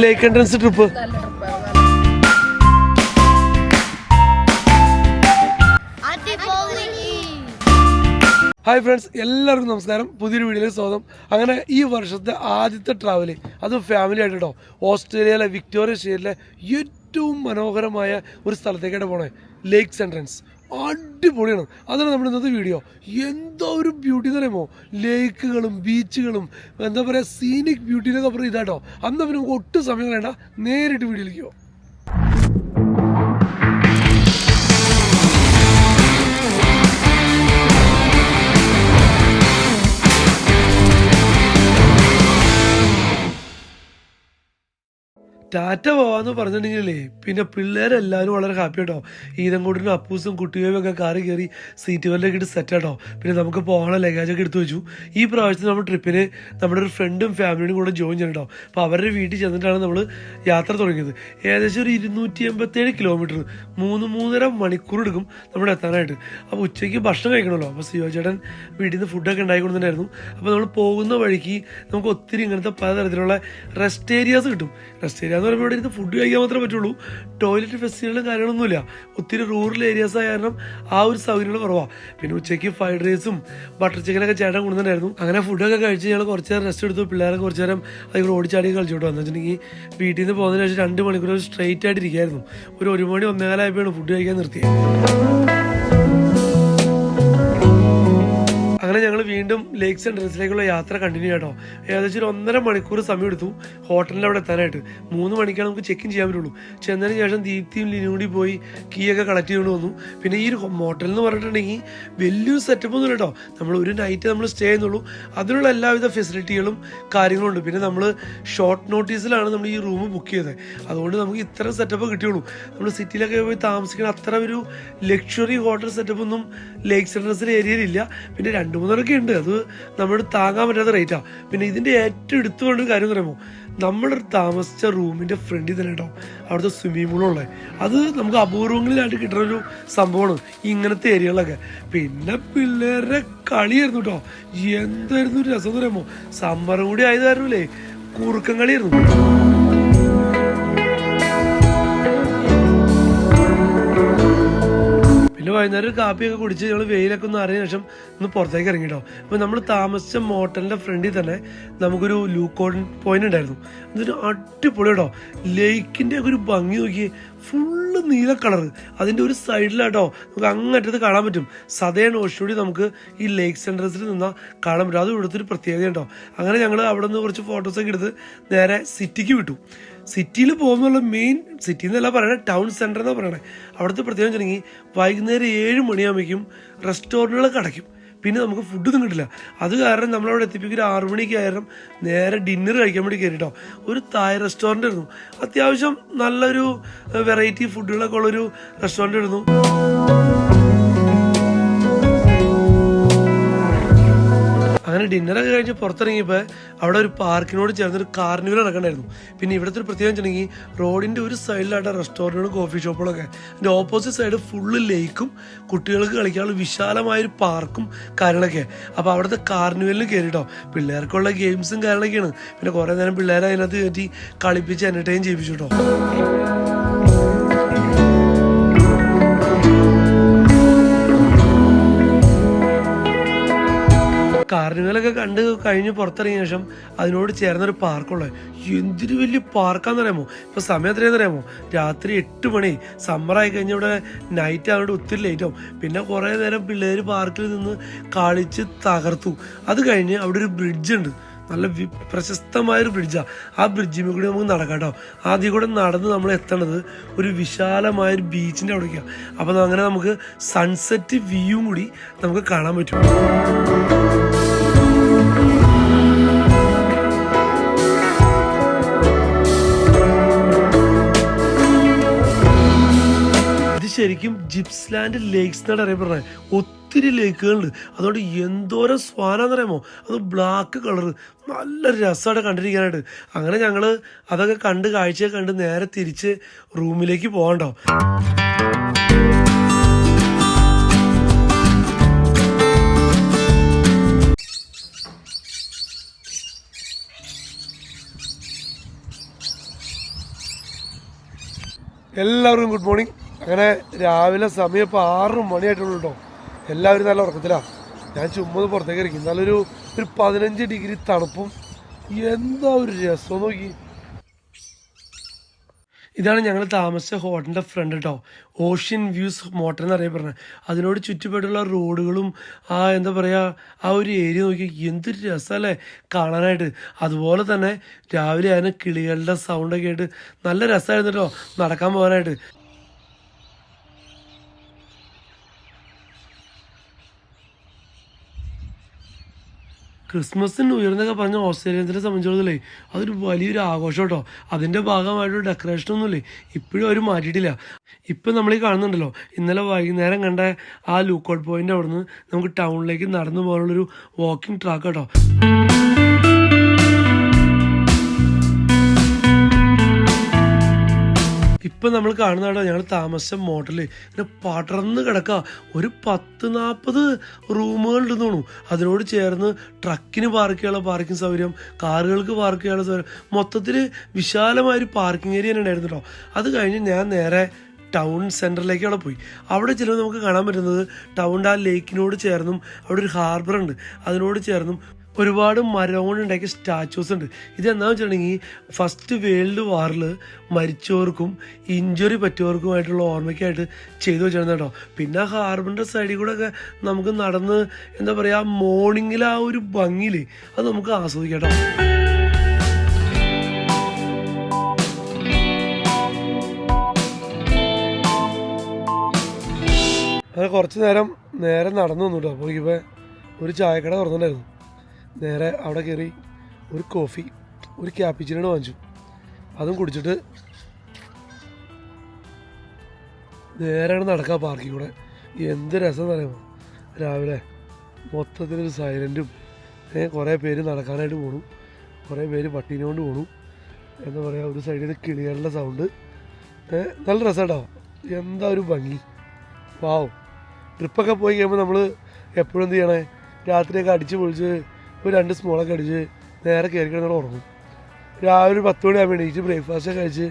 ലേക്ക് entrance trip. Hi friends, എല്ലാവർക്കും നമസ്കാരം. പുതിയൊരു വീഡിയോയിലേക്ക് സ്വാഗതം. അങ്ങനെ ഈ വർഷത്തെ ആദ്യത്തെ ട്രാവൽ, അതും ഫാമിലി ആയിട്ട് കേട്ടോ, ഓസ്ട്രേലിയയിലെ വിക്ടോറിയ സ്റ്റേറ്റിലെ ഏറ്റവും മനോഹരമായ ഒരു സ്ഥലത്തേക്കായിട്ട് പോണേ, ലേക്സ് എൻട്രൻസ്. അടിപൊളിയാണ്. അതാണ് നമ്മുടെ ഇന്നത്തെ വീഡിയോ. എന്തോ ഒരു ബ്യൂട്ടി എന്ന് പറയുമ്പോൾ ലേക്കുകളും ബീച്ചുകളും എന്താ പറയുക, സീനിക് ബ്യൂട്ടിയിലൊക്കെ അപ്പുറം ഇതാട്ടോ. അന്ന് പിന്നെ നമുക്ക് ഒട്ടും സമയം വേണ്ട, നേരിട്ട് വീഡിയോയിലേക്ക് പോകും. ടാറ്റ പോവാന്ന് പറഞ്ഞിട്ടുണ്ടെങ്കിലേ പിന്നെ പിള്ളേരെല്ലാവരും വളരെ ഹാപ്പി കേട്ടോ. ഈതൻകൂട്ടിനും അപ്പൂസും കുട്ടിയും ഒക്കെ കാറി കയറി സീറ്റ് ബെല്ലൊക്കെ ഇട്ട് സെറ്റ് കേട്ടോ. പിന്നെ നമുക്ക് പോകാനുള്ള ലഗേജൊക്കെ എടുത്തു വെച്ചു. ഈ പ്രാവശ്യത്തിൽ നമ്മൾ ട്രിപ്പിന് നമ്മുടെ ഒരു ഫ്രണ്ടും ഫാമിലിയും കൂടെ ജോയിൻ ചെയ്യണം കേട്ടോ. അപ്പോൾ അവരുടെ വീട്ടിൽ ചെന്നിട്ടാണ് നമ്മൾ യാത്ര തുടങ്ങിയത്. ഏകദേശം ഒരു 287 കിലോമീറ്റർ, 3-3.5 മണിക്കൂർ എടുക്കും നമ്മൾ എത്താനായിട്ട്. അപ്പോൾ ഉച്ചയ്ക്ക് ഭക്ഷണം കഴിക്കണമല്ലോ. അപ്പോൾ സിയോ ചേട്ടൻ വീട്ടിൽ നിന്ന് ഫുഡൊക്കെ ഉണ്ടാക്കി കൊടുത്തിട്ടുണ്ടായിരുന്നു. അപ്പോൾ നമ്മൾ പോകുന്ന വഴിക്ക് നമുക്ക് ഒത്തിരി ഇങ്ങനത്തെ പലതരത്തിലുള്ള റെസ്റ്റ് ഏരിയാസ് കിട്ടും. റെസ്റ്റ് ഏരിയ എന്ന് പറയുമ്പോൾ ഇവിടെ ഇരുന്ന് ഫുഡ് കഴിക്കാൻ മാത്രമേ പറ്റുള്ളൂ. ടോയ്ലറ്റ് ഫെസിലിറ്റികളും കാര്യങ്ങളൊന്നുമില്ല. ഒത്തിരി റൂറൽ ഏരിയാസ് ആയ കാരണം ആ ഒരു സൗകര്യങ്ങൾ കുറവാണ്. പിന്നെ ഉച്ചയ്ക്ക് ഫ്രൈഡ് റൈസും ബട്ടർ ചിക്കനൊക്കെ ചേട്ടൻ കൊണ്ടുവന്നിട്ടുണ്ടായിരുന്നു. അങ്ങനെ ഫുഡൊക്കെ കഴിച്ച് ഞങ്ങൾ കുറച്ച് നേരം റെസ്റ്റ് എടുത്തു. പിള്ളേരെ കുറച്ച് നേരം അതിൽ ഓടിച്ചാടി കളിച്ചോട്ടോ. എന്ന് വെച്ചിട്ടുണ്ടെങ്കിൽ വീട്ടിൽ നിന്ന് പോകുന്നതിന് ശേഷം 2 മണിക്കൂർ സ്ട്രെയിറ്റ് ആയിട്ട് ഇരിക്കുകയായിരുന്നു. ഒരു 1 മണി 1:15 ആയപ്പോഴാണ് ഫുഡ് കഴിക്കാൻ നിർത്തിയത്. അങ്ങനെ ഞങ്ങൾ വീണ്ടും ലേക്സ് എൻട്രൻസിലേക്കുള്ള യാത്ര കണ്ടിന്യൂ കേട്ടോ. ഏകദേശം ഒരു 1.5 മണിക്കൂർ സമയം എടുത്തു ഹോട്ടലിൽ അവിടെ എത്താനായിട്ട്. 3 മണിക്കാണ് നമുക്ക് ചെക്ക് ഇൻ ചെയ്യാൻ പറ്റുള്ളൂ. ചെന്നതിന് ശേഷം ദീപ്തിയും ലിനും കൂടി പോയി കീ ഒക്കെ കളക്ട് ചെയ്തുകൊണ്ട് വന്നു. പിന്നെ ഈ ഒരു ഹോട്ടൽ എന്ന് പറഞ്ഞിട്ടുണ്ടെങ്കിൽ വലിയൊരു സെറ്റപ്പ് ഒന്നും കേട്ടോ. നമ്മൾ ഒരു നൈറ്റ് നമ്മൾ സ്റ്റേ ചെയ്യുന്നുള്ളൂ. അതിനുള്ള എല്ലാവിധ ഫെസിലിറ്റികളും കാര്യങ്ങളും ഉണ്ട്. പിന്നെ നമ്മൾ ഷോർട്ട് നോട്ടീസിലാണ് നമ്മൾ ഈ റൂം ബുക്ക് ചെയ്തത്. അതുകൊണ്ട് നമുക്ക് ഇത്ര സെറ്റപ്പ് കിട്ടിയുള്ളൂ. നമ്മൾ സിറ്റിയിലൊക്കെ പോയി താമസിക്കുന്ന അത്ര ഒരു ലക്ഷറി ഹോട്ടൽ സെറ്റപ്പ് ഒന്നും ലേക്സ് എൻട്രൻസിലെ ഏരിയയിലില്ല. പിന്നെ 2-3 ഉണ്ട്. അത് നമ്മൾ താങ്ങാൻ പറ്റാത്ത റേറ്റാണ്. പിന്നെ ഇതിൻ്റെ ഏറ്റവും എടുത്തു കൊണ്ടൊരു കാര്യം എന്ന് പറയുമ്പോൾ നമ്മൾ താമസിച്ച റൂമിൻ്റെ ഫ്രണ്ടിൽ തന്നെ കേട്ടോ അവിടുത്തെ സ്വിമ്മിംഗ് പൂളുള്ളത്. അത് നമുക്ക് അപൂർവങ്ങളിലായിട്ട് കിട്ടുന്നൊരു സംഭവമാണ് ഇങ്ങനത്തെ ഏരിയകളൊക്കെ. പിന്നെ പിള്ളേരുടെ കളിയായിരുന്നു കേട്ടോ. എന്തായിരുന്നു ഒരു രസം എന്ന് പറയുമ്പോൾ സമ്മറും കൂടി ആയത് കാരണമല്ലേ കുറുക്കൻ കളിയായിരുന്നു. വൈകുന്നേരം കാപ്പിയൊക്കെ കുടിച്ച് ഞങ്ങൾ വെയിലൊക്കെ ഒന്ന് അറിഞ്ഞ ശേഷം ഒന്ന് പുറത്തേക്ക് ഇറങ്ങിട്ടോ. അപ്പോൾ നമ്മൾ താമസിച്ച മോട്ടലിൻ്റെ ഫ്രണ്ടിൽ തന്നെ നമുക്കൊരു ലൂക്കോൺ പോയിന്റ് ഉണ്ടായിരുന്നു. അതൊരു അടിപൊളി കേട്ടോ. ലേക്കിൻ്റെ ഒക്കെ ഒരു ഭംഗി നോക്കി, ഫുള്ള് നീല കളറ്. അതിൻ്റെ ഒരു സൈഡിലാട്ടോ നമുക്ക് അങ്ങറ്റത്ത് കാണാൻ പറ്റും. സദേൺ ഓഷനോടി നമുക്ക് ഈ ലേക്ക് സെൻട്രൻസിൽ നിന്നാൽ കാണാൻ പറ്റും. അത് ഇവിടുത്തെ ഒരു പ്രത്യേകത കേട്ടോ. അങ്ങനെ ഞങ്ങൾ അവിടെ നിന്ന് കുറച്ച് ഫോട്ടോസൊക്കെ എടുത്ത് നേരെ സിറ്റിക്ക് വിട്ടു. സിറ്റിയിൽ പോകുന്നുള്ള മെയിൻ സിറ്റി എന്നല്ല പറയണേ, ടൗൺ സെൻറ്റർ എന്നാണ് പറയണേ. അവിടുത്തെ പ്രത്യേകം വെച്ചിട്ടുണ്ടെങ്കിൽ വൈകുന്നേരം 7 മണിയാകുമ്പോഴേക്കും റെസ്റ്റോറൻറ്റുകളൊക്കെ അടയ്ക്കും. പിന്നെ നമുക്ക് ഫുഡൊന്നും കിട്ടില്ല. അത് കാരണം നമ്മളവിടെ എത്തിപ്പിക്കും ഒരു 6 മണിക്ക് ആയിരുന്നു നേരെ ഡിന്നർ കഴിക്കാൻ വേണ്ടി കയറിട്ടോ. ഒരു തായ് റെസ്റ്റോറൻ്റ് ആയിരുന്നു. അത്യാവശ്യം നല്ലൊരു വെറൈറ്റി ഫുഡുകളൊക്കെ ഉള്ളൊരു റെസ്റ്റോറൻ്റ് ആയിരുന്നു. അങ്ങനെ ഡിന്നറൊക്കെ കഴിഞ്ഞ് പുറത്തിറങ്ങിയപ്പോൾ അവിടെ ഒരു പാർക്കിനോട് ചേർന്നൊരു കാർണിവൽ നടക്കണ്ടായിരുന്നു. പിന്നെ ഇവിടുത്തെ ഒരു പ്രത്യേകം വെച്ചിട്ടുണ്ടെങ്കിൽ റോഡിൻ്റെ ഒരു സൈഡിലായിട്ട് റെസ്റ്റോറൻറ്റുകളും കോഫി ഷോപ്പുകളൊക്കെ, അതിൻ്റെ ഓപ്പോസിറ്റ് സൈഡ് ഫുള്ള് ലേക്കും കുട്ടികൾക്ക് കളിക്കാനുള്ള വിശാലമായൊരു പാർക്കും കാര്യങ്ങളൊക്കെ. അപ്പോൾ അവിടുത്തെ കാർണിവലിന് കയറിട്ടോ. പിള്ളേർക്കുള്ള ഗെയിംസും കാര്യങ്ങളൊക്കെയാണ്. പിന്നെ കുറേ നേരം പിള്ളേരെ അതിനകത്ത് കയറ്റി കളിപ്പിച്ച് എൻ്റർടൈൻ ചെയ്യിപ്പിച്ചു കേട്ടോ. കാർണിവലൊക്കെ കണ്ട് കഴിഞ്ഞ് പുറത്തിറങ്ങിയ ശേഷം അതിനോട് ചേർന്നൊരു പാർക്കുള്ളത്. എന്തൊരു വലിയ പാർക്കാന്ന് അറിയാമോ. ഇപ്പോൾ സമയം എത്രയാണെന്ന് അറിയാമോ? രാത്രി 8 മണി. സമ്മറായി കഴിഞ്ഞാൽ ഇവിടെ നൈറ്റ് ആയതുകൊണ്ട് ഒത്തിരി ലേറ്റ് ആവും. പിന്നെ കുറേ നേരം പിള്ളേർ പാർക്കിൽ നിന്ന് കളിച്ച് തകർത്തു. അത് കഴിഞ്ഞ് അവിടെ ഒരു ബ്രിഡ്ജ് ഉണ്ട്, നല്ല പ്രശസ്തമായൊരു ബ്രിഡ്ജാണ്. ആ ബ്രിഡ്ജിൽ കൂടി നമുക്ക് നടക്കാം കേട്ടോ. ആദ്യം കൂടെ നടന്ന് നമ്മൾ എത്തണത് ഒരു വിശാലമായൊരു ബീച്ചിൻ്റെ അവിടേക്കാണ്. അപ്പോൾ അങ്ങനെ നമുക്ക് സൺസെറ്റ് വ്യൂവും കൂടി നമുക്ക് കാണാൻ പറ്റും. ശരിക്കും ജിപ്സ്ലാൻഡ് ലേക്സ് എന്നാണ് അറിയപ്പെടുന്നത്. ഒത്തിരി ലേക്കുകളുണ്ട്. അതുകൊണ്ട് എന്തോരം സ്വാനാന്ന് അറിയാമോ. അത് ബ്ലാക്ക് കളറ്, നല്ല രസമാണ് കണ്ടിരിക്കാനായിട്ട്. അങ്ങനെ ഞങ്ങൾ അതൊക്കെ കണ്ട് കാഴ്ചയൊക്കെ കണ്ട് നേരെ തിരിച്ച് റൂമിലേക്ക് പോകണ്ടോ. എല്ലാവർക്കും ഗുഡ് മോർണിംഗ്. അങ്ങനെ രാവിലെ സമയം ഇപ്പോൾ 6 മണിയായിട്ടുള്ളൂ കേട്ടോ. എല്ലാവരും നല്ല ഉറക്കത്തിലാണ്. ഞാൻ ചുമ്മാ പുറത്തേക്ക് ഇറങ്ങി. നല്ലൊരു 15 ഡിഗ്രി തണുപ്പും. എന്താ ഒരു രസം നോക്കി. ഇതാണ് ഞങ്ങൾ താമസിച്ച ഹോട്ടലിൻ്റെ ഫ്രണ്ട് കേട്ടോ. ഓഷ്യൻ വ്യൂസ് മോട്ടൽ എന്നറിയപ്പെടുന്നത്. അതിനോട് ചുറ്റുപാടുള്ള റോഡുകളും എന്താ പറയുക, ആ ഒരു ഏരിയ നോക്കി എന്തൊരു രസമല്ലേ കാണാനായിട്ട്. അതുപോലെ തന്നെ രാവിലെ ആയിരുന്നു കിളികളുടെ സൗണ്ടൊക്കെ ആയിട്ട് നല്ല രസമായിരുന്നു കേട്ടോ നടക്കാൻ പോകാനായിട്ട്. ക്രിസ്മസിന് ന്യൂ ഇയർ എന്നൊക്കെ പറഞ്ഞ ഓസ്ട്രേലിയൻസിനെ സംബന്ധിച്ചിടത്തോളേ അതൊരു വലിയൊരു ആഘോഷം കേട്ടോ. അതിൻ്റെ ഭാഗമായിട്ടൊരു ഡെക്കറേഷനൊന്നുമില്ലേ ഇപ്പോഴും അവർ മാറ്റിയിട്ടില്ല. ഇപ്പം നമ്മൾ ഈ കാണുന്നുണ്ടല്ലോ, ഇന്നലെ വൈകുന്നേരം കണ്ട ആ ലൂക്കൗട്ട് പോയിൻ്റ് അവിടെ നിന്ന് നമുക്ക് ടൗണിലേക്ക് നടന്നു പോകാനുള്ളൊരു വാക്കിംഗ് ട്രാക്ക് കേട്ടോ. ഇപ്പം നമ്മൾ കാണുന്നതാണോ ഞങ്ങൾ താമസിച്ച മോട്ടലിൽ ഇങ്ങനെ പടർന്ന് കിടക്കുക. ഒരു 10-40 റൂമുകളുണ്ടെന്ന് തോന്നുന്നു. അതിനോട് ചേർന്ന് ട്രക്കിന് പാർക്ക് ചെയ്യാനുള്ള പാർക്കിംഗ് സൗകര്യം, കാറുകൾക്ക് പാർക്ക് ചെയ്യാനുള്ള സൗകര്യം, മൊത്തത്തിൽ വിശാലമായൊരു പാർക്കിംഗ് ഏരിയ തന്നെ ഉണ്ടായിരുന്നു കേട്ടോ. അത് കഴിഞ്ഞ് ഞാൻ നേരെ ടൗൺ സെൻറ്ററിലേക്ക് അവിടെ പോയി. അവിടെ ചിലപ്പോൾ നമുക്ക് കാണാൻ പറ്റുന്നത് ടൗണിൻ്റെ ആ ലേക്കിനോട് ചേർന്നും അവിടെ ഒരു ഹാർബറുണ്ട്. അതിനോട് ചേർന്നും ഒരുപാട് മരം കൊണ്ടുണ്ടാക്കിയ സ്റ്റാച്യൂസ് ഉണ്ട്. ഇതെന്താണെന്ന് വെച്ചിട്ടുണ്ടെങ്കിൽ ഫസ്റ്റ് വേൾഡ് വാറിൽ മരിച്ചവർക്കും ഇഞ്ചുറി പറ്റിയവർക്കുമായിട്ടുള്ള ഓർമ്മയ്ക്കായിട്ട് ചെയ്തു വെച്ചിരുന്നത് കേട്ടോ. പിന്നെ ആ ഹാർബറിൻ്റെ സൈഡിൽ കൂടെ ഒക്കെ നമുക്ക് നടന്ന് എന്താ പറയുക, മോർണിംഗിൽ ആ ഒരു ഭംഗിയിൽ അത് നമുക്ക് ആസ്വദിക്കാം കേട്ടോ. അങ്ങനെ കുറച്ച് നേരെ നടന്നു വന്നു കേട്ടോ. അപ്പോൾ ഇപ്പോൾ ഒരു ചായക്കട തുറന്നിട്ടുണ്ടായിരുന്നു. നേരെ അവിടെ കയറി ഒരു കോഫി, ഒരു ക്യാപ്പിച്ചിനോ വാങ്ങിച്ചു. അതും കുടിച്ചിട്ട് നേരെ നടക്കാം പാർക്കിൽ കൂടെ. എന്ത് രസം എന്നറിയാമോ, രാവിലെ മൊത്തത്തിലൊരു സൈലൻറ്റും. കുറേ പേര് നടക്കാനായിട്ട് പോണു, കുറേ പേര് പട്ടീനെ കൊണ്ട് പോണു. എന്താ പറയുക, ഒരു സൈഡിൽ നിന്ന് കിളികളുടെ സൗണ്ട്. നല്ല രസം കേട്ടോ. എന്താ ഒരു ഭംഗി. വാവ്. ട്രിപ്പൊക്കെ പോയി കഴിയുമ്പോൾ നമ്മൾ എപ്പോഴും എന്ത് ചെയ്യണേ, രാത്രിയൊക്കെ അടിച്ച് പൊളിച്ച് ഒരു 2 സ്മോളൊക്കെ അടിച്ച് നേരെ കയറി കിടന്നോട് ഉറങ്ങും. രാവിലെ 10 മണിയാകുമ്പോൾ എണീറ്റ് ബ്രേക്ക്ഫാസ്റ്റൊക്കെ കഴിച്ച്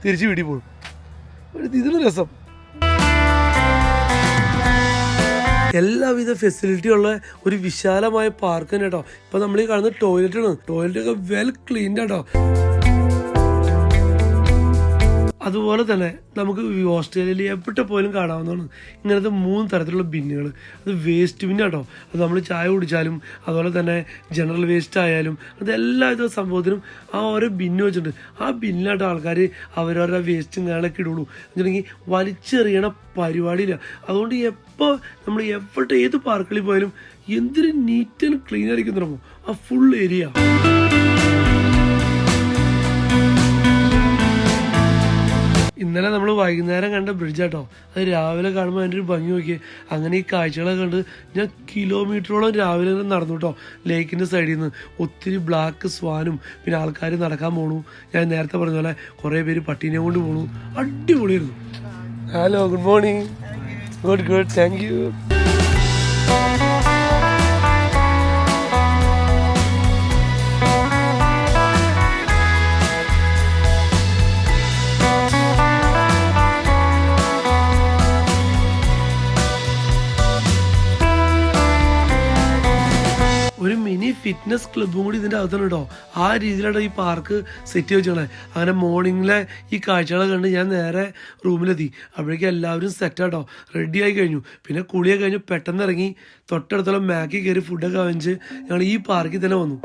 തിരിച്ച് വീട്ടിൽ പോകും. ഇതിന് രസം. എല്ലാവിധ ഫെസിലിറ്റി ഉള്ള ഒരു വിശാലമായ പാർക്ക് തന്നെ കേട്ടോ. ഇപ്പം നമ്മൾ ഈ കാണുന്ന ടോയ്ലറ്റാണ്. ടോയ്ലറ്റൊക്കെ വെൽ ക്ലീൻഡ് കേട്ടോ. അതുപോലെ തന്നെ നമുക്ക് ഓസ്ട്രേലിയയിൽ എവിടെ പോലും കാണാവുന്നതാണ് ഇങ്ങനത്തെ 3 തരത്തിലുള്ള ബിന്നുകൾ. അത് വേസ്റ്റ് ബിന്ന് കേട്ടോ. അത് നമ്മൾ ചായ കുടിച്ചാലും അതുപോലെ തന്നെ ജനറൽ വേസ്റ്റ് ആയാലും അതെല്ലാ ഇത് സംഭവത്തിനും ആ ഓരോ ബിന്ന് വെച്ചിട്ടുണ്ട്. ആ ബിന്നിലാട്ടോ ആൾക്കാർ അവരവരുടെ വേസ്റ്റും കാര്യങ്ങളൊക്കെ ഇടുള്ളൂ. എന്നുവെച്ചിട്ടുണ്ടെങ്കിൽ വലിച്ചെറിയണ പരിപാടിയില്ല. അതുകൊണ്ട് എപ്പോൾ നമ്മൾ എവിടെ ഏത് പാർക്കിൽ പോയാലും എന്തൊരു നീറ്റ് ആൻഡ് ക്ലീൻ ആയിരിക്കും ആ ഫുൾ ഏരിയ. ഇന്നലെ നമ്മൾ വൈകുന്നേരം കണ്ട ബ്രിഡ്ജാട്ടോ. അത് രാവിലെ കാണുമ്പോൾ അതിൻ്റെ ഒരു ഭംഗി നോക്കി. അങ്ങനെ ഈ കാഴ്ചകളൊക്കെ കണ്ട് ഞാൻ കിലോമീറ്ററോളം രാവിലെ നടന്നു കേട്ടോ. ലേക്കിൻ്റെ സൈഡിൽ നിന്ന് ഒത്തിരി ബ്ലാക്ക് സ്വാനും പിന്നെ ആൾക്കാർ നടക്കാൻ പോണു. ഞാൻ നേരത്തെ പറഞ്ഞ പോലെ കുറേ പേര് പട്ടീനെ കൊണ്ട് പോണു. അടിപൊളിയായിരുന്നു. Hello, good morning. Good thank you. ഒരു മിനി ഫിറ്റ്നസ് ക്ലബ്ബും കൂടി ഇതിൻ്റെ അകത്താണ് കേട്ടോ. ആ രീതിയിലാണ് ഈ പാർക്ക് സെറ്റ് വെച്ചോണേ. അങ്ങനെ മോർണിംഗിലെ ഈ കാഴ്ചകളെ കണ്ട് ഞാൻ നേരെ റൂമിലെത്തി. അപ്പോഴേക്കും എല്ലാവരും സെറ്റാട്ടോ, റെഡി ആയി കഴിഞ്ഞു. പിന്നെ കുളിയൊക്കെ കഴിഞ്ഞു പെട്ടെന്ന് ഇറങ്ങി തൊട്ടടുത്തുള്ള മാക്കി കയറി ഫുഡൊക്കെ വാങ്ങിച്ച് ഞങ്ങൾ ഈ പാർക്കിൽ തന്നെ വന്നു.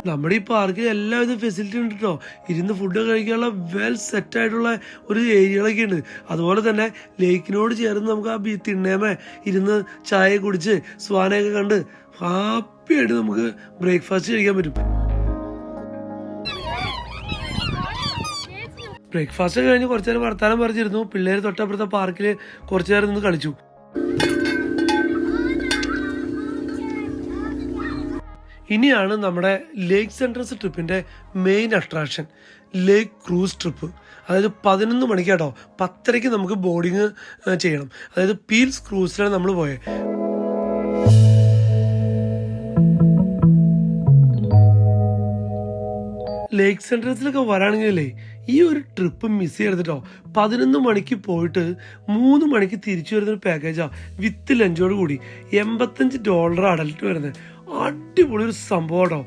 നമ്മുടെ ഈ പാർക്കിൽ എല്ലാവിധ ഫെസിലിറ്റി ഉണ്ട് കേട്ടോ. ഇരുന്ന് ഫുഡ് കഴിക്കാനുള്ള വെൽ സെറ്റായിട്ടുള്ള ഒരു ഏരിയകളൊക്കെ ഉണ്ട്. അതുപോലെ തന്നെ ലേക്കിനോട് ചേർന്ന് നമുക്ക് ആ തിണ്ണേമേ ഇരുന്ന് ചായ കുടിച്ച് സ്വാനയൊക്കെ കണ്ട് ഹാപ്പിയായിട്ട് നമുക്ക് ബ്രേക്ക്ഫാസ്റ്റ് കഴിക്കാൻ പറ്റും. ബ്രേക്ക്ഫാസ്റ്റ് കഴിഞ്ഞ് കുറച്ചു നേരം വർത്താനം പറഞ്ഞിരുന്നു. പിള്ളേർ തൊട്ടപ്പുറത്തെ പാർക്കിൽ കുറച്ചു നേരം നിന്ന് കളിച്ചു. ഇനിയാണ് നമ്മുടെ ലേക്ക് സെൻട്രൽസ് ട്രിപ്പിൻ്റെ മെയിൻ അട്രാക്ഷൻ, ലേക്ക് ക്രൂസ് ട്രിപ്പ്. അതായത് 11 മണിക്കാട്ടോ, 10:30 നമുക്ക് ബോർഡിങ് ചെയ്യണം. അതായത് പീൽസ് ക്രൂസിലാണ് നമ്മൾ പോയത്. ലേക്ക് സെൻട്രൽസിലൊക്കെ വരാണെങ്കിലേ ഈ ഒരു ട്രിപ്പ് മിസ് ചെയ്തെട്ടോ. 11 മണിക്ക് പോയിട്ട് 3 മണിക്ക് തിരിച്ചു വരുന്നൊരു പാക്കേജാ വിത്ത് ലഞ്ചോട് കൂടി. $85 അഡൽട്ട് വരുന്നത്. അടിപൊളി ഒരു സംഭവം കേട്ടോ.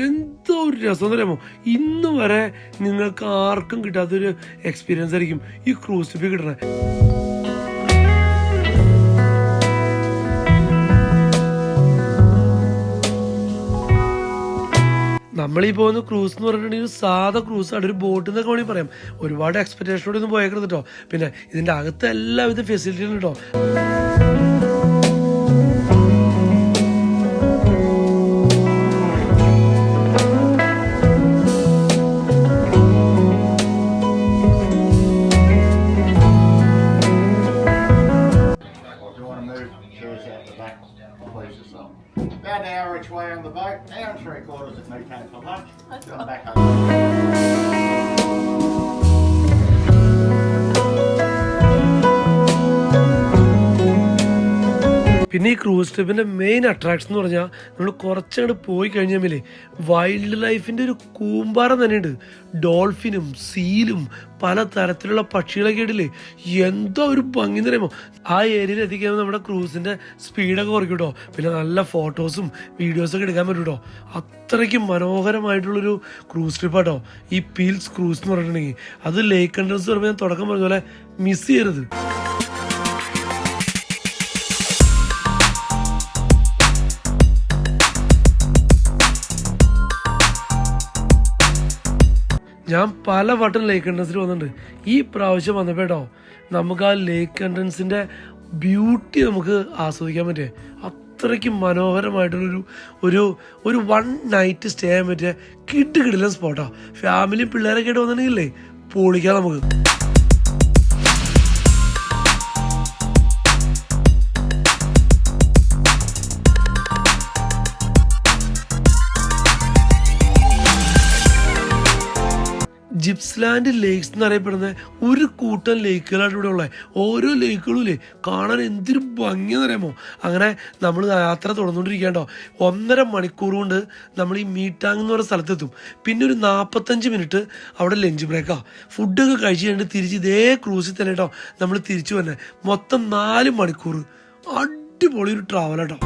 എന്തോ ഒരു രസം എന്ന് പറയുമ്പോൾ ഇന്ന് വരെ നിങ്ങൾക്ക് ആർക്കും കിട്ടാത്തൊരു എക്സ്പീരിയൻസ് ആയിരിക്കും ഈ ക്രൂസ് ട്രിപ്പിൽ കിട്ടണത്. നമ്മളീ പോകുന്ന ക്രൂസ് എന്ന് പറഞ്ഞിട്ടുണ്ടെങ്കിൽ ഒരു സാധാ ക്രൂസ് ആണ്, ഒരു ബോട്ട് എന്നൊക്കെ വേണമെങ്കിൽ പറയാം. ഒരുപാട് എക്സ്പെക്ടേഷനോടെ ഒന്നും പോയേക്കരുത് കേട്ടോ. പിന്നെ ഇതിൻ്റെ അകത്ത് എല്ലാവിധ ഫെസിലിറ്റികളും കേട്ടോ. About an hour each way on the boat, an hour and 3/4 at Meatang for lunch. Going back home. പിന്നെ ഈ ക്രൂസ് ട്രിപ്പിൻ്റെ മെയിൻ അട്രാക്ഷൻ എന്ന് പറഞ്ഞാൽ നമ്മൾ കുറച്ചങ്ങോട്ട് പോയി കഴിഞ്ഞാൽ വൈൽഡ് ലൈഫിൻ്റെ ഒരു കൂമ്പാരം തന്നെയുണ്ട്. ഡോൾഫിനും സീലും പല തരത്തിലുള്ള പക്ഷികളൊക്കെ ഇടില്ലേ, എന്തോ ഒരു ഭംഗി എന്ന് പറയുമ്പോൾ ആ ഏരിയയിൽ എത്തിക്കുമ്പോൾ നമ്മുടെ ക്രൂസിൻ്റെ സ്പീഡൊക്കെ കുറയ്ക്കും കേട്ടോ. പിന്നെ നല്ല ഫോട്ടോസും വീഡിയോസൊക്കെ എടുക്കാൻ പറ്റും കേട്ടോ. അത്രയ്ക്ക് മനോഹരമായിട്ടുള്ളൊരു ക്രൂസ് ട്രിപ്പാട്ടോ ഈ പീൽസ് ക്രൂസ് എന്ന് പറഞ്ഞിട്ടുണ്ടെങ്കിൽ. അത് ലേക്ക് എൻട്രൻസ് പറയുമ്പോൾ ഞാൻ തുടക്കം പറഞ്ഞ പോലെ മിസ് ചെയ്യരുത്. ഞാൻ പല വട്ടം ലേക്ക് എൻട്രൻസിൽ വന്നിട്ടുണ്ട്. ഈ പ്രാവശ്യം വന്നപ്പോൾ കേട്ടോ നമുക്ക് ആ ലേക്ക് എൻട്രൻസിൻ്റെ ബ്യൂട്ടി നമുക്ക് ആസ്വദിക്കാൻ പറ്റേ. അത്രയ്ക്ക് മനോഹരമായിട്ടുള്ളൊരു ഒരു ഒരു 1 നൈറ്റ് സ്റ്റേ ചെയ്യാൻ പറ്റിയ കിടിലൻ സ്പോട്ടാണ്. ഫാമിലി പിള്ളേരൊക്കെ ആയിട്ട് വന്നിട്ടുണ്ടെങ്കിലേ പൊളിക്കാം നമുക്ക്. ജിപ്സ്ലാൻഡ് ലേക്സ് എന്നറിയപ്പെടുന്ന ഒരു കൂട്ടം ലേക്കുകളാണ് ഇവിടെ ഉള്ളത്. ഓരോ ലേക്കുകളും ഇല്ലേ കാണാൻ എന്തൊരു ഭംഗിയെന്ന് അറിയാമോ. അങ്ങനെ നമ്മൾ യാത്ര തുടർന്നുകൊണ്ടിരിക്കേണ്ടോ. 1.5 മണിക്കൂർ കൊണ്ട് നമ്മൾ ഈ മീറ്റാങ് എന്ന് പറയുന്ന സ്ഥലത്തെത്തും. പിന്നെ ഒരു 45 മിനിറ്റ് അവിടെ ലഞ്ച് ബ്രേക്കാണ്. ഫുഡൊക്കെ കഴിച്ച് കഴിഞ്ഞിട്ട് തിരിച്ച് ഇതേ ക്രൂസിൽ തന്നെ കേട്ടോ നമ്മൾ തിരിച്ചു വന്നെ. മൊത്തം 4 മണിക്കൂർ അടിപൊളി ഒരു ട്രാവലാട്ടോ.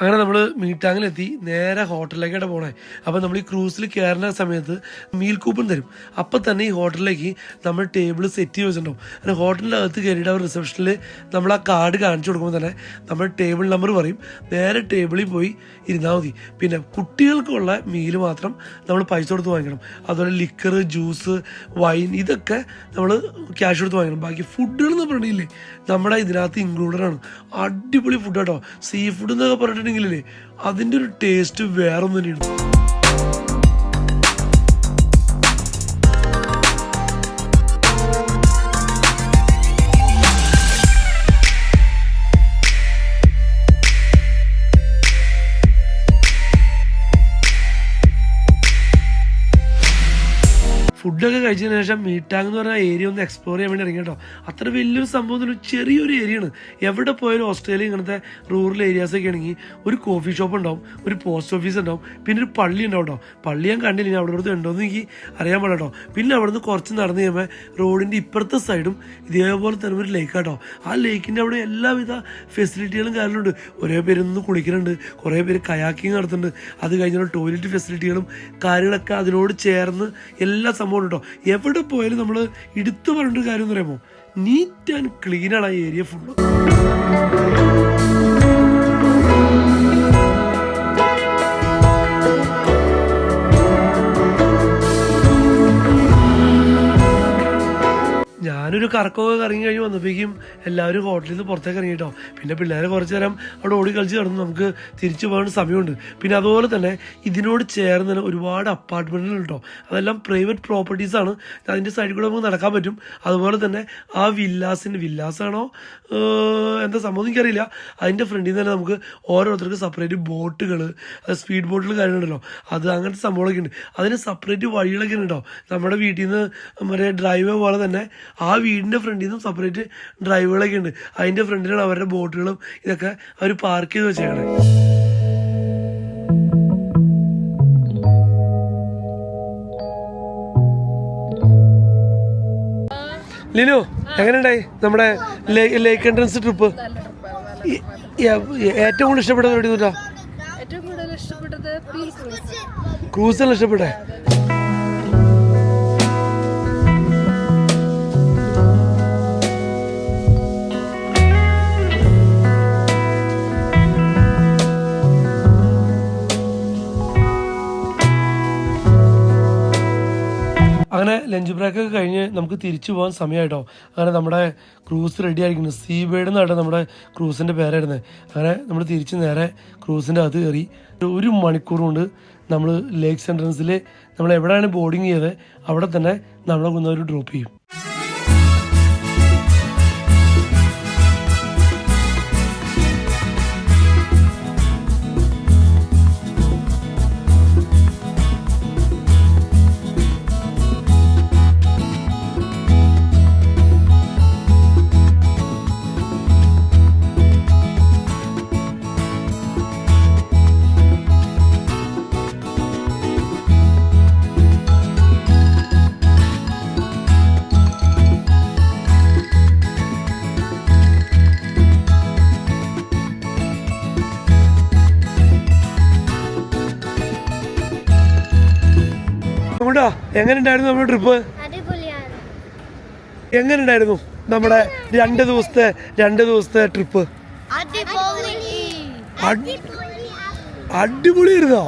അങ്ങനെ നമ്മൾ മീറ്റാങ്ങിലെത്തി നേരെ ഹോട്ടലിലേക്കാണ് പോണേ. അപ്പോൾ നമ്മൾ ഈ ക്രൂസിൽ കയറുന്ന സമയത്ത് മീൽ കൂപ്പൺ തരും. അപ്പം തന്നെ ഈ ഹോട്ടലിലേക്ക് നമ്മൾ ടേബിൾ സെറ്റ് ചെയ്ത് വെച്ചിട്ടുണ്ടാവും. അങ്ങനെ ഹോട്ടലിൻ്റെ അകത്ത് കയറിയിട്ട് അവർ റിസപ്ഷനിൽ നമ്മൾ ആ കാർഡ് കാണിച്ചു കൊടുക്കുമ്പോൾ തന്നെ നമ്മൾ ടേബിൾ നമ്പർ പറയും. നേരെ ടേബിളിൽ പോയി ഇരുന്നാൽ മതി. പിന്നെ കുട്ടികൾക്കുള്ള മീല് മാത്രം നമ്മൾ പൈസ കൊടുത്ത് വാങ്ങിക്കണം. അതുപോലെ ലിക്കർ, ജ്യൂസ്, വൈൻ ഇതൊക്കെ നമ്മൾ ക്യാഷ് കൊടുത്ത് വാങ്ങിക്കണം. ബാക്കി ഫുഡുകൾ എന്ന് പറഞ്ഞിട്ടില്ലേ നമ്മുടെ ഇതിനകത്ത് ഇൻക്ലൂഡഡാണ്. അടിപൊളി ഫുഡ് കേട്ടോ. സീ ഫുഡ് എന്നൊക്കെ പറഞ്ഞിട്ടുണ്ടെങ്കിലേ അതിൻ്റെ ഒരു ടേസ്റ്റ് വേറൊന്നും തന്നെയാണ്. ഫുഡൊക്കെ കഴിച്ചതിന് ശേഷം മീറ്റാങ് എന്ന് പറഞ്ഞ ഏരിയ ഒന്ന് എക്സ്പ്ലോർ ചെയ്യാൻ വേണ്ടി ഇറങ്ങി കേട്ടോ. അത്ര വലിയൊരു സംഭവം ഒരു ചെറിയൊരു ഏരിയയാണ്. എവിടെ പോയാലും ഓസ്ട്രേലിയ ഇങ്ങനത്തെ റൂറൽ ഏരിയാസൊക്കെ ആണെങ്കിൽ ഒരു കോഫി ഷോപ്പ് ഉണ്ടാവും, ഒരു പോസ്റ്റ് ഓഫീസ് ഉണ്ടാവും, പിന്നെ ഒരു പള്ളി ഉണ്ടാവും കേട്ടോ. പള്ളി ഞാൻ കണ്ടില്ല, ഞാൻ അവിടെ അടുത്ത് ഉണ്ടോയെന്ന് എനിക്ക് അറിയാൻ പാടില്ല കേട്ടോ. പിന്നെ അവിടെ നിന്ന് കുറച്ച് നടന്നു കഴിയുമ്പോൾ റോഡിൻ്റെ ഇപ്പുറത്തെ സൈഡും ഇതേപോലെ തന്നെ ഒരു ലേക്ക് കേട്ടോ. ആ ലേക്കിൻ്റെ അവിടെ എല്ലാവിധ ഫെസിലിറ്റികളും കാര്യങ്ങളുണ്ട്. കുറേ പേരൊന്ന് കുളിക്കുന്നുണ്ട്, കുറേ പേര് കയാക്കിങ് നടത്തുന്നുണ്ട്. അത് കഴിഞ്ഞാൽ ടോയ്ലറ്റ് ഫെസിലിറ്റികളും കാര്യങ്ങളൊക്കെ അതിനോട് ചേർന്ന് എല്ലാ സംഭവം കേട്ടോ. എവിടെ പോയാലും നമ്മൾ എടുത്തു പറഞ്ഞിട്ട് കാര്യം എന്ന് പറയുമ്പോൾ നീറ്റ് ആൻഡ് ക്ലീനാണ് ആ ഏരിയ ഫുള്ള്. ഞാനൊരു കറക്കമൊക്കെ കറങ്ങി കഴിഞ്ഞ് വന്നപ്പോഴേക്കും എല്ലാവരും ഹോട്ടലിൽ നിന്ന് പുറത്തേക്ക് ഇറങ്ങി കേട്ടോ. പിന്നെ പിള്ളേർ കുറച്ച് നേരം അവിടെ ഓടി കളിച്ച് കിടന്നു. നമുക്ക് തിരിച്ചു പോകാൻ സമയമുണ്ട്. പിന്നെ അതുപോലെ തന്നെ ഇതിനോട് ചേർന്ന് തന്നെ ഒരുപാട് അപ്പാർട്ട്മെൻറ്റുകൾ കേട്ടോ. അതെല്ലാം പ്രൈവറ്റ് പ്രോപ്പർട്ടീസാണ്. അതിൻ്റെ സൈഡിൽ കൂടെ നമുക്ക് നടക്കാൻ പറ്റും. അതുപോലെ തന്നെ ആ വില്ലാസാണോ എന്താ സംഭവം എനിക്കറിയില്ല, അതിൻ്റെ ഫ്രണ്ടിൽ നിന്ന് തന്നെ നമുക്ക് ഓരോരുത്തർക്ക് സെപ്പറേറ്റ് ബോട്ടുകൾ, സ്പീഡ് ബോട്ടുകൾ കാര്യങ്ങളുണ്ടല്ലോ, അത് അങ്ങനത്തെ സംഭവങ്ങളൊക്കെ ഉണ്ട്. അതിന് സെപ്പറേറ്റ് വഴികളൊക്കെ ഉണ്ട് കേട്ടോ. നമ്മുടെ വീട്ടിൽ നിന്ന് മറ്റേ ഡ്രൈവേ പോലെ തന്നെ ആ വീടിന് ബോട്ടിൻ്റെ ഫ്രണ്ടിൽ നിന്നും സെപ്പറേറ്റ് ഡ്രൈവുകളൊക്കെ ഉണ്ട്. അതിൻ്റെ ഫ്രണ്ടിലാണ് അവരുടെ ബോട്ടുകളും ഇതൊക്കെ അവർ പാർക്ക് ചെയ്ത് വെച്ചേക്കണേ. ലിനു, എങ്ങനെയുണ്ടായി നമ്മുടെ ലേക്ക് എൻട്രൻസ് ട്രിപ്പ്? ഏറ്റവും കൂടുതൽ ഇഷ്ടപ്പെട്ടത് എവിടെ നിന്നാ? ഏറ്റവും കൂടുതൽ ഇഷ്ടപ്പെട്ടത് ക്രൂസല്ല ഇഷ്ടപ്പെട്ടെ? അങ്ങനെ ലഞ്ച് ബ്രേക്കൊക്കെ കഴിഞ്ഞ് നമുക്ക് തിരിച്ചു പോകാൻ സമയമായിട്ടോ. അങ്ങനെ നമ്മുടെ ക്രൂസ് റെഡി ആയിരിക്കുന്നു. സീ ബേർഡ് എന്നാണ് നമ്മുടെ ക്രൂസിൻ്റെ പേരായിരുന്നത്. അങ്ങനെ നമ്മൾ തിരിച്ച് നേരെ ക്രൂസിൻ്റെ അകത്ത് കയറി 1 മണിക്കൂർ കൊണ്ട് നമ്മൾ ലേക്ക് എൻട്രൻസിൽ നമ്മൾ എവിടെയാണ് ബോർഡിങ് ചെയ്തത് അവിടെ തന്നെ നമ്മളെ കൊണ്ടൊരു ഡ്രോപ്പ് ചെയ്യും. എങ്ങനെയുണ്ടായിരുന്നു നമ്മുടെ ട്രിപ്പ്? എങ്ങനെയുണ്ടായിരുന്നു നമ്മുടെ 2 ദിവസത്തെ ട്രിപ്പ്? അടിപൊളിയായിരുന്നോ?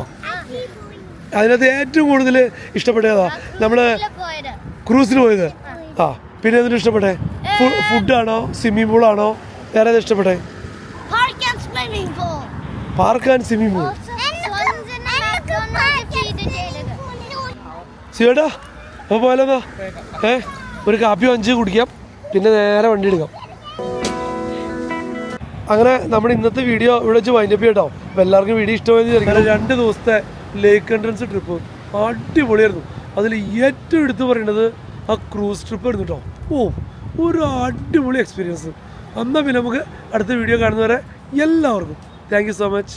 അതിനകത്ത് ഏറ്റവും കൂടുതൽ ഇഷ്ടപ്പെട്ടതാ നമ്മള് ക്രൂസിന് പോയത്. ആ, പിന്നെ അതിന് ഇഷ്ടപ്പെട്ടെ ഫുഡാണോ സ്വിമ്മിംഗ് പൂളാണോ വേറെ ഏതാ ഇഷ്ടപ്പെട്ടെ? Park and swimming pool. ശരിയേട്ടാ, അപ്പോൾ പോയാലോ? ഒരു കാപ്പി വാങ്ങിച്ച് കുടിക്കാം, പിന്നെ നേരെ വണ്ടി എടുക്കാം. അങ്ങനെ നമ്മുടെ ഇന്നത്തെ വീഡിയോ ഇവിടെ വെച്ച് വൈൻഡപ്പ് ചെയ്യട്ടോ. അപ്പോൾ എല്ലാവർക്കും വീഡിയോ ഇഷ്ടമായെന്ന് വിചാരിക്കണം. 2 ദിവസത്തെ ലേക്ക് എൻട്രൻസ് ട്രിപ്പ് അടിപൊളിയായിരുന്നു. അതിൽ ഏറ്റവും എടുത്തു പറയുന്നത് ആ ക്രൂസ് ട്രിപ്പ് ആയിരുന്നു കേട്ടോ. ഒരു അടിപൊളി എക്സ്പീരിയൻസ്. എന്നാൽ പിന്നെ നമുക്ക് അടുത്ത വീഡിയോ കാണുന്നവരെ എല്ലാവർക്കും താങ്ക് യു സോ മച്ച്.